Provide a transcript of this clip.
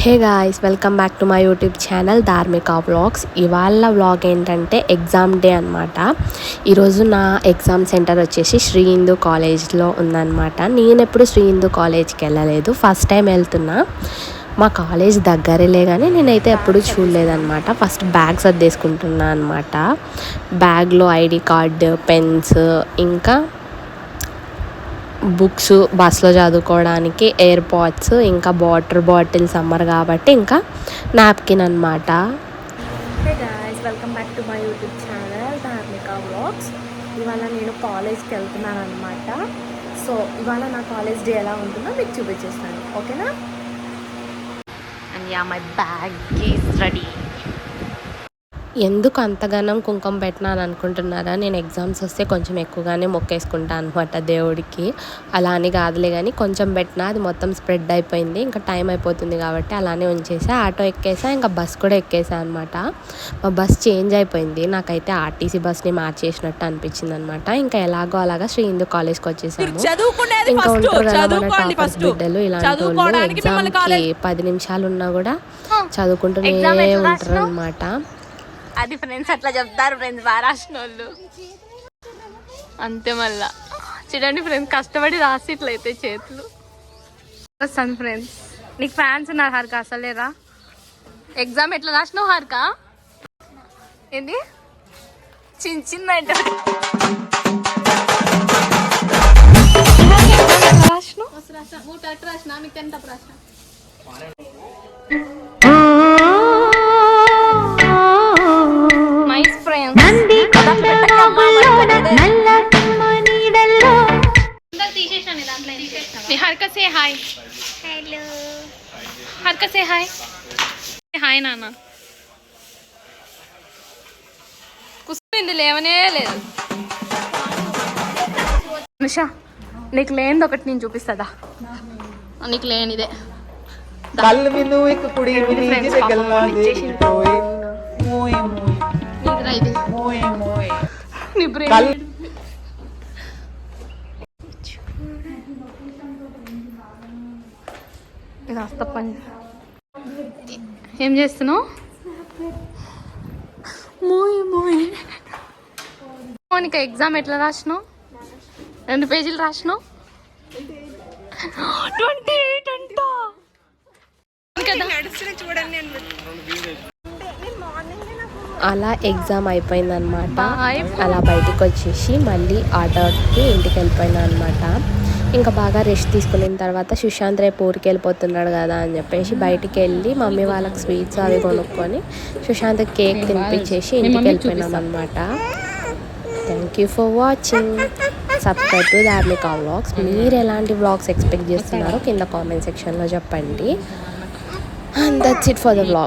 Hey guys, welcome back to my YouTube channel ధార్మిక vlogs. ఇవాళ vlog ఏంటంటే exam day అనమాట. ఈరోజు నా ఎగ్జామ్ సెంటర్ వచ్చేసి శ్రీ హిందూ కాలేజ్లో ఉందన్నమాట. నేను ఎప్పుడు శ్రీ హిందూ కాలేజ్కి వెళ్ళలేదు, ఫస్ట్ టైం వెళ్తున్నా. మా కాలేజ్ దగ్గరేలే కానీ నేనైతే ఎప్పుడు చూడలేదన్నమాట. ఫస్ట్ బ్యాగ్ సర్దేసుకుంటున్నా అనమాట. బ్యాగ్లో ఐడి కార్డు, పెన్స్, ఇంకా బుక్స్, బస్సులో చదువుకోవడానికి ఎయిర్ పాడ్స్, ఇంకా వాటర్ బాటిల్, సమ్మర్ కాబట్టి ఇంకా నాప్కిన్ అనమాట. Hey guys, welcome back to my YouTube channel ధార్మిక వ్లాగ్స్. ఇవాళ నేను కాలేజ్కి వెళ్తున్నాను అనమాట. సో ఇవాళ నా కాలేజ్ డే ఎలా ఉంటుందో మీకు చూపించేస్తాను, ఓకేనా? And yeah, my bag is ready. ఎందుకు అంతగానం కుంకుమ పెట్టినాను అనుకుంటున్నారా? నేను ఎగ్జామ్స్ వస్తే కొంచెం ఎక్కువగానే మొక్కేసుకుంటాను అనమాట దేవుడికి. అలా అని కాదులే కానీ కొంచెం పెట్టినా అది మొత్తం స్ప్రెడ్ అయిపోయింది. ఇంకా టైం అయిపోతుంది కాబట్టి అలానే ఉంచేసా. ఆటో ఎక్కేసా, ఇంకా బస్ కూడా ఎక్కేసా అనమాట. మా బస్ చేంజ్ అయిపోయింది. నాకైతే ఆర్టీసీ బస్ని మార్చేసినట్టు అనిపించింది అనమాట. ఇంకా ఎలాగో అలాగా శ్రీ హిందూ కాలేజ్కి వచ్చేసాము. ఇంకా ఉంటారు కదా మన టాపర్స్ బిడ్డలు, ఇలాంటి వాళ్ళు ఎగ్జామ్కి 10 నిమిషాలు ఉన్నా కూడా చదువుకుంటూనే ఉంటారు అనమాట. అది ఫ్రెండ్స్ అట్లా చెప్తారు ఫ్రెండ్స్, బాగా రాసిన వాళ్ళు అంతే. మళ్ళా చూడండి ఫ్రెండ్స్, కష్టపడి రాసి ఇట్లయితే చేతులు వస్తాను. ఫ్రెండ్స్, నీకు ఫ్యాన్స్ ఉన్నారు హారిక, అసలేరా? ఎగ్జామ్ ఎట్లా రాసినావు హారిక? ఏంది చిన్న హర్క సే హాయ్. హలో హర్క సే హాయ్. హాయ్ నాన్న. కూర్చుంది, లేవనే లేదు. నిషా, నీకు లేనిది ఒకటి నేను చూపిస్తుందా? నీకు లేనిదే నీ బ్రెయిన్. ఇది వస్తపని. ఏం చేస్తున్నావు? మోనిక, ఎగ్జామ్ ఎట్లా రాసినావు? 2 పేజీలు రాసినావు. 28 అంట. అలా ఎగ్జామ్ అయిపోయిందనమాట. అలా బయటికి వచ్చేసి మళ్ళీ ఆటోకి ఇంటికి వెళ్ళిపోయినా అనమాట. ఇంకా బాగా రెస్ట్ తీసుకున్న తర్వాత సుశాంత్ రేపు ఊరికి వెళ్ళిపోతున్నాడు కదా అని చెప్పేసి బయటికి వెళ్ళి మమ్మీ వాళ్ళకి స్వీట్స్ అవి కొనుక్కొని సుశాంత్ కేక్ తినిపించేసి ఇంటికి వెళ్ళిపోయినాం అనమాట. Thank you for watching. Subscribe to ధార్మిక వ్లాగ్స్. మీరు ఎలాంటి వ్లాగ్స్ ఎక్స్పెక్ట్ చేస్తున్నారో కింద కామెంట్ సెక్షన్లో చెప్పండి. And that's it for the vlog.